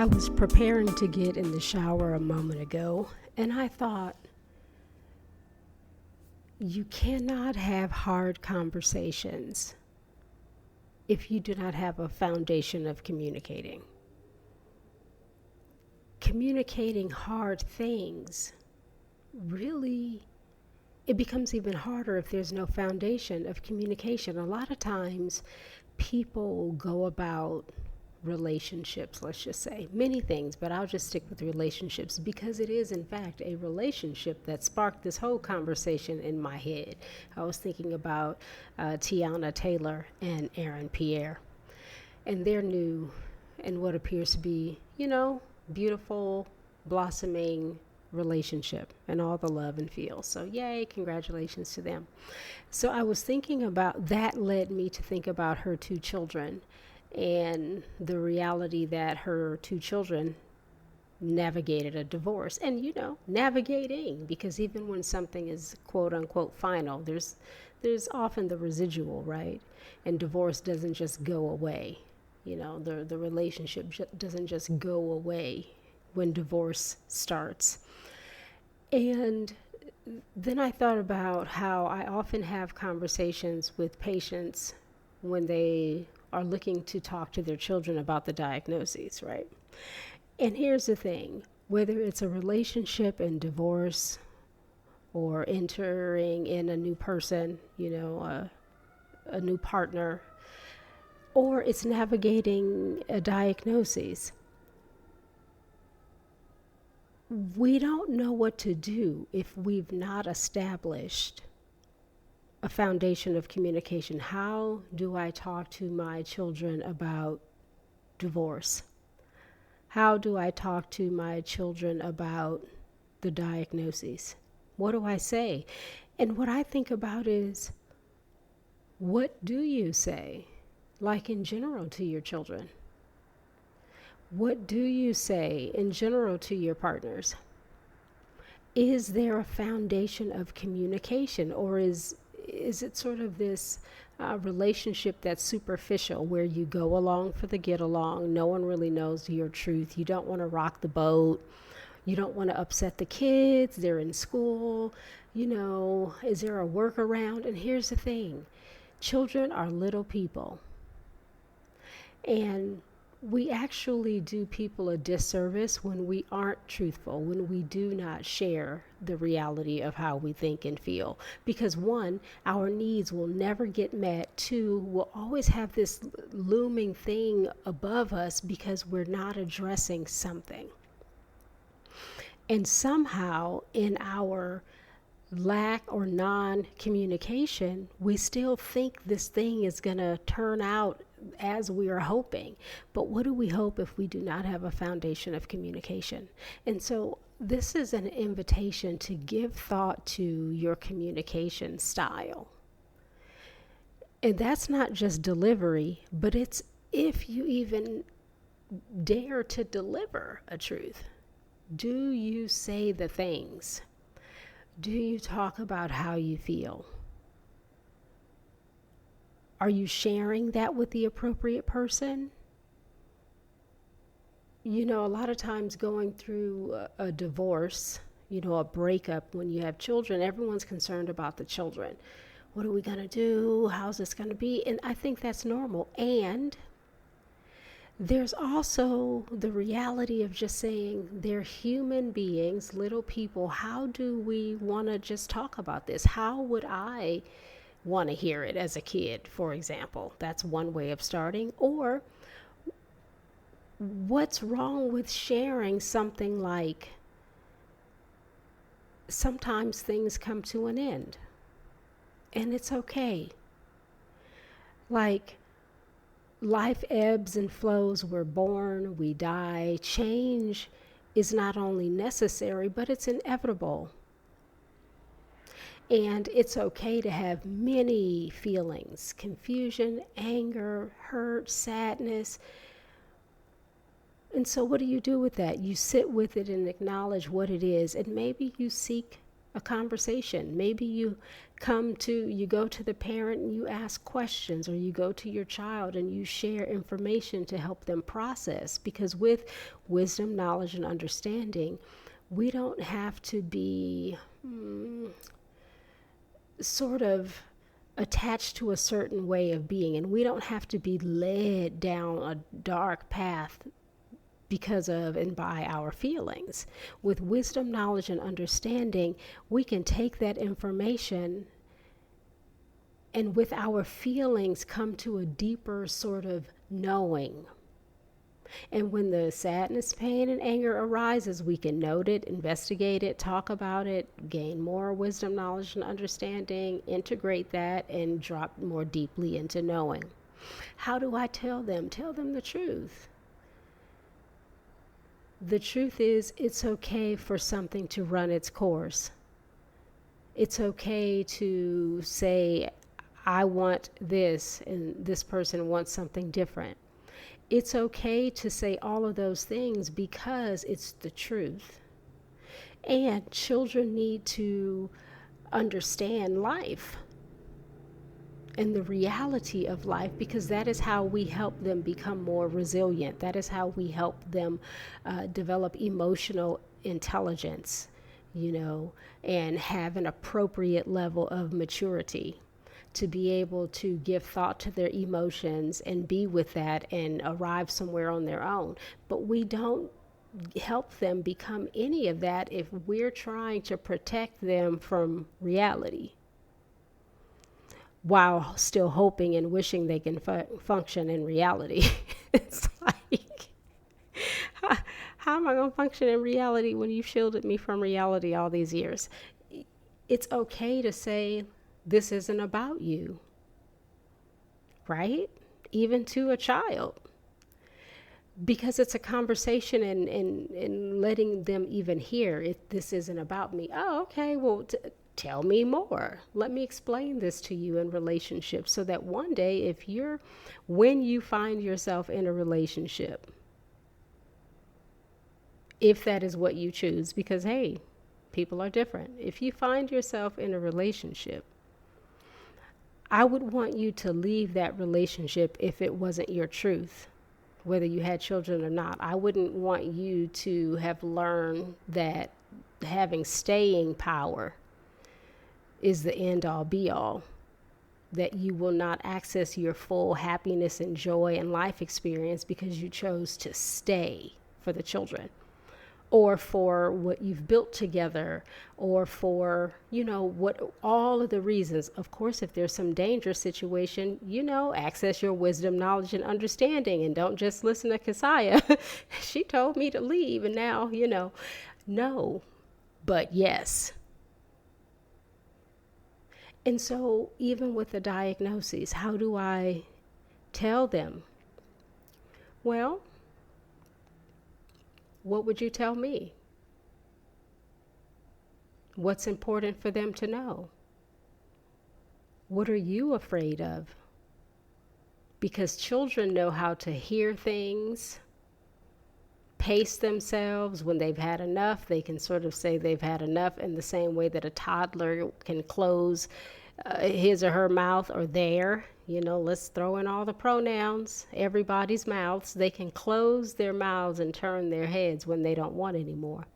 was preparing to get in the shower a moment ago, and I thought, you cannot have hard conversations if you do not have a foundation of communicating. Communicating hard things really, it becomes even harder if there's no foundation of communication. A lot of times people go about relationships, let's just say, many things, but I'll just stick with relationships because it is in fact a relationship that sparked this whole conversation in my head. I was thinking about Tiana Taylor and Aaron Pierre and their new and what appears to be, beautiful, blossoming relationship and all the love and feels. So yay, congratulations to them. So I was thinking about that, led me to think about her two children and the reality that her two children navigated a divorce. And navigating, because even when something is quote unquote final, there's often the residual, right? And divorce doesn't just go away. The relationship doesn't just go away when divorce starts. And then I thought about how I often have conversations with patients when they are looking to talk to their children about the diagnoses, right? And here's the thing, whether it's a relationship and divorce or entering in a new person, a new partner, or it's navigating a diagnosis, we don't know what to do if we've not established a foundation of communication. How do I talk to my children about divorce? How do I talk to my children about the diagnoses? What do I say? And what I think about is, what do you say? Like in general to your children? What do you say in general to your partners? Is there a foundation of communication, or is it sort of this relationship that's superficial where you go along for the get along? No one really knows your truth. You don't want to rock the boat. You don't want to upset the kids. They're in school. Is there a workaround? And here's the thing. Children are little people. And we actually do people a disservice when we aren't truthful, when we do not share the reality of how we think and feel. Because one, our needs will never get met. Two, we'll always have this looming thing above us because we're not addressing something. And somehow in our lack or non-communication, we still think this thing is going to turn out as we are hoping. But what do we hope if we do not have a foundation of communication? And so this is an invitation to give thought to your communication style. And that's not just delivery, but it's if you even dare to deliver a truth. Do you say the things? Do you talk about how you feel? Are you sharing that with the appropriate person? A lot of times going through a divorce, a breakup, when you have children, everyone's concerned about the children. What are we going to do? How's this going to be? And I think that's normal. And there's also the reality of just saying they're human beings, little people. How do we want to just talk about this? How would I want to hear it as a kid, for example? That's one way of starting. Or what's wrong with sharing something like, sometimes things come to an end and it's okay. Like, life ebbs and flows. We're born, we die. Change is not only necessary, but it's inevitable. And it's okay to have many feelings: confusion, anger, hurt, sadness. And so what do you do with that? You sit with it and acknowledge what it is. And maybe you seek a conversation. Maybe you go to the parent and you ask questions, or you go to your child and you share information to help them process. Because with wisdom, knowledge, and understanding, we don't have to be sort of attached to a certain way of being, and we don't have to be led down a dark path because of and by our feelings. With wisdom, knowledge, and understanding, we can take that information and with our feelings come to a deeper sort of knowing. And when the sadness, pain, and anger arises, we can note it, investigate it, talk about it, gain more wisdom, knowledge, and understanding, integrate that, and drop more deeply into knowing. How do I tell them? Tell them the truth. The truth is, it's okay for something to run its course. It's okay to say, I want this, and this person wants something different. It's okay to say all of those things because it's the truth. And children need to understand life and the reality of life, because that is how we help them become more resilient. That is how we help them develop emotional intelligence, and have an appropriate level of maturity to be able to give thought to their emotions and be with that and arrive somewhere on their own. But we don't help them become any of that if we're trying to protect them from reality while still hoping and wishing they can function in reality. It's like, how am I going to function in reality when you've shielded me from reality all these years? It's okay to say, this isn't about you, right? Even to a child. Because it's a conversation, and letting them even hear, this isn't about me. Oh, okay, well, tell me more. Let me explain this to you in relationships, so that one day, when you find yourself in a relationship, if that is what you choose, because hey, people are different. If you find yourself in a relationship, I would want you to leave that relationship if it wasn't your truth, whether you had children or not. I wouldn't want you to have learned that having staying power is the end all be all, that you will not access your full happiness and joy and life experience because you chose to stay for the children, or for what you've built together, or for, what all of the reasons. Of course, if there's some dangerous situation, access your wisdom, knowledge, and understanding, and don't just listen to Keziah. She told me to leave, and now, no, but yes. And so even with the diagnoses, how do I tell them? Well, what would you tell me? What's important for them to know? What are you afraid of? Because children know how to hear things, pace themselves. When they've had enough, they can sort of say they've had enough, in the same way that a toddler can close his or her mouth, or let's throw in all the pronouns, everybody's mouths. They can close their mouths and turn their heads when they don't want anymore.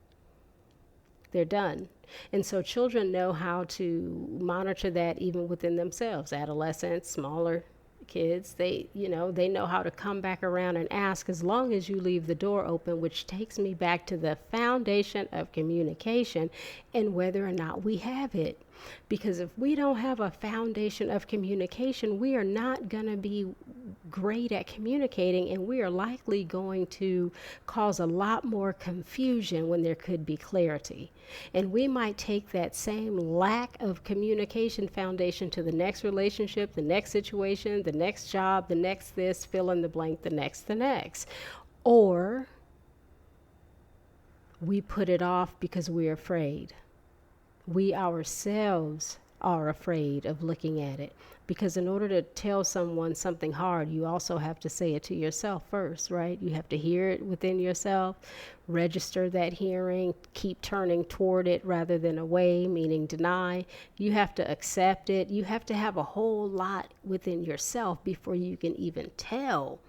They're done. And so children know how to monitor that even within themselves. Adolescents, smaller kids, they know how to come back around and ask, as long as you leave the door open, which takes me back to the foundation of communication and whether or not we have it. Because if we don't have a foundation of communication, we are not going to be great at communicating, and we are likely going to cause a lot more confusion when there could be clarity. And we might take that same lack of communication foundation to the next relationship, the next situation, the next job, the next this, fill in the blank, the next. Or we put it off because we're afraid. We ourselves are afraid of looking at it. Because in order to tell someone something hard, you also have to say it to yourself first, right? You have to hear it within yourself, register that hearing, keep turning toward it rather than away, meaning deny. You have to accept it. You have to have a whole lot within yourself before you can even tell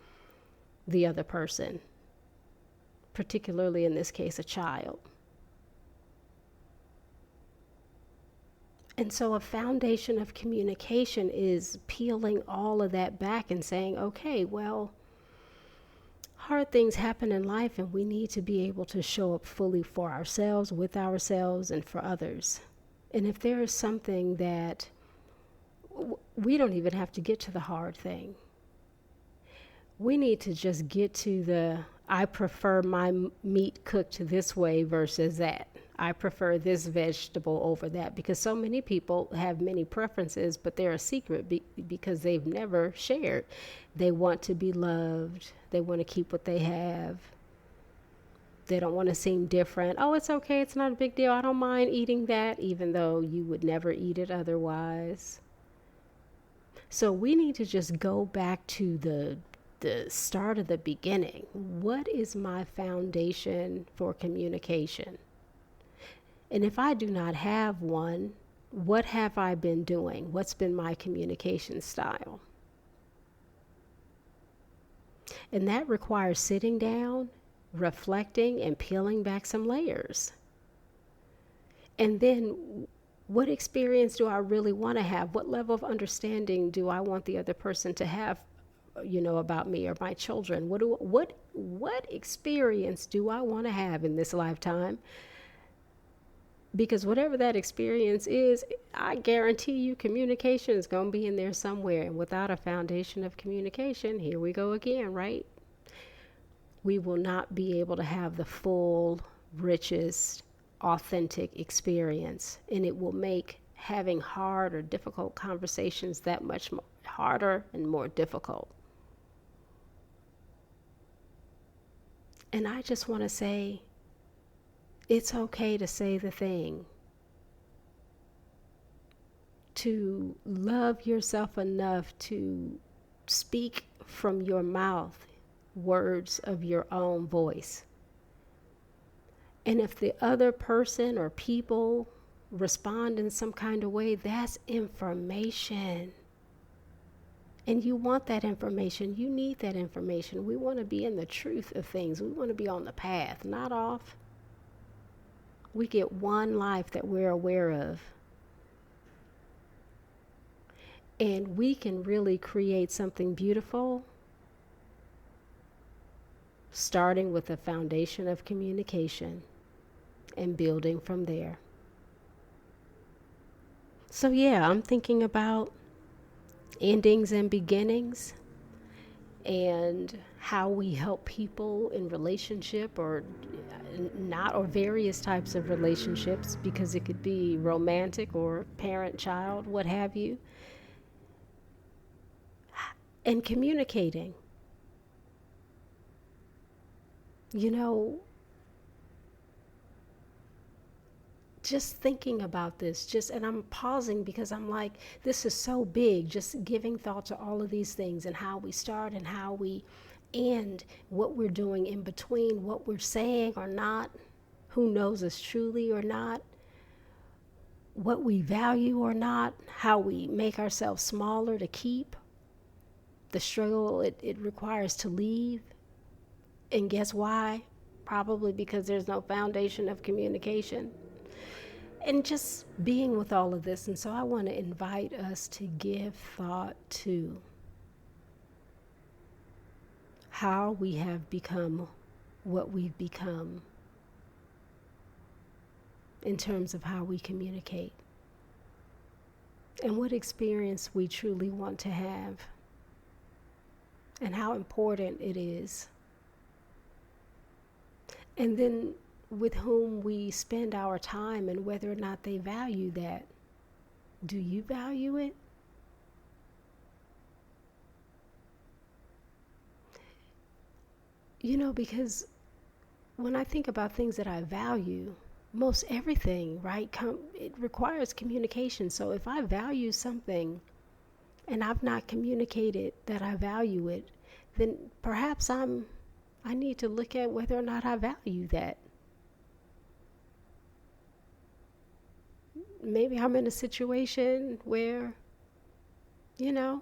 the other person, particularly in this case, a child. And so, a foundation of communication is peeling all of that back and saying, okay, well, hard things happen in life, and we need to be able to show up fully for ourselves, with ourselves, and for others. And if there is something that we don't even have to get to the hard thing, we need to just get to the I prefer my meat cooked this way versus that. I prefer this vegetable over that, because so many people have many preferences, but they're a secret because they've never shared. They want to be loved. They want to keep what they have. They don't want to seem different. Oh, it's okay. It's not a big deal. I don't mind eating that, even though you would never eat it otherwise. So we need to just go back to the start of the beginning. What is my foundation for communication? And if I do not have one, what have I been doing? What's been my communication style? And that requires sitting down, reflecting, and peeling back some layers. And then, what experience do I really want to have? What level of understanding do I want the other person to have, about me or my children? What experience do I want to have in this lifetime? Because whatever that experience is, I guarantee you communication is going to be in there somewhere. And without a foundation of communication, here we go again, right? We will not be able to have the full, richest, authentic experience. And it will make having hard or difficult conversations that much harder and more difficult. And I just want to say, it's okay to say the thing. To love yourself enough to speak from your mouth words of your own voice. And if the other person or people respond in some kind of way, that's information. And you want that information. You need that information. We want to be in the truth of things. We want to be on the path, not off. We get one life that we're aware of. And we can really create something beautiful, starting with a foundation of communication and building from there. So yeah, I'm thinking about endings and beginnings, and how we help people in relationship or not, or various types of relationships, because it could be romantic or parent child, what have you, and communicating. Just thinking about this, and I'm pausing because I'm like, this is so big, just giving thought to all of these things, and how we start and how we end, what we're doing in between, what we're saying or not, who knows us truly or not, what we value or not, how we make ourselves smaller to keep, the struggle it requires to leave. And guess why? Probably because there's no foundation of communication. And just being with all of this. And so I want to invite us to give thought to how we have become what we've become in terms of how we communicate, and what experience we truly want to have, and how important it is. And then with whom we spend our time, and whether or not they value that. Do you value it? Because when I think about things that I value, most everything, right? It requires communication. So if I value something and I've not communicated that I value it, then perhaps I need to look at whether or not I value that. Maybe I'm in a situation where, you know,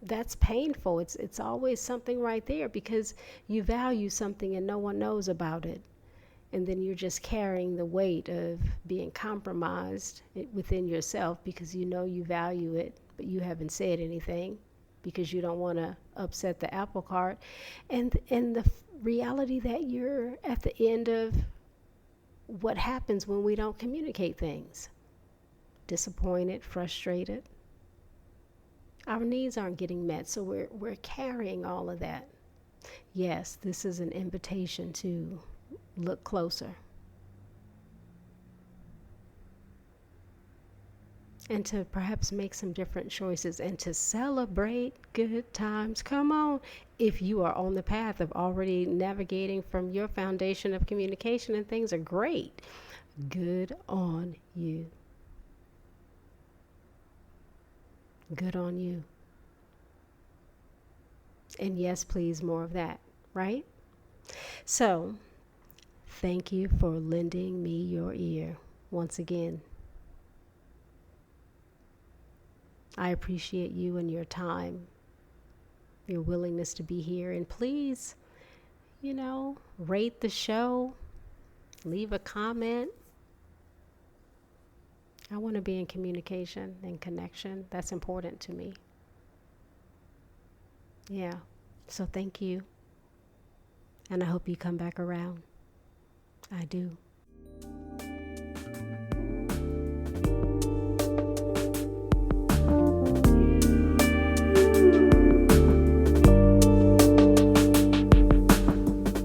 that's painful. It's always something right there because you value something and no one knows about it. And then you're just carrying the weight of being compromised within yourself because you know you value it, but you haven't said anything because you don't want to upset the apple cart. And the reality that you're at the end of what happens when we don't communicate things. Disappointed, frustrated. Our needs aren't getting met, so we're carrying all of that. Yes, this is an invitation to look closer and to perhaps make some different choices and to celebrate good times. Come on. If you are on the path of already navigating from your foundation of communication and things are great, good on you. Good on you. And yes, please, more of that, right? So, thank you for lending me your ear once again. I appreciate you and your time, your willingness to be here. And please, rate the show, leave a comment. I want to be in communication and connection. That's important to me. Yeah. So thank you. And I hope you come back around. I do.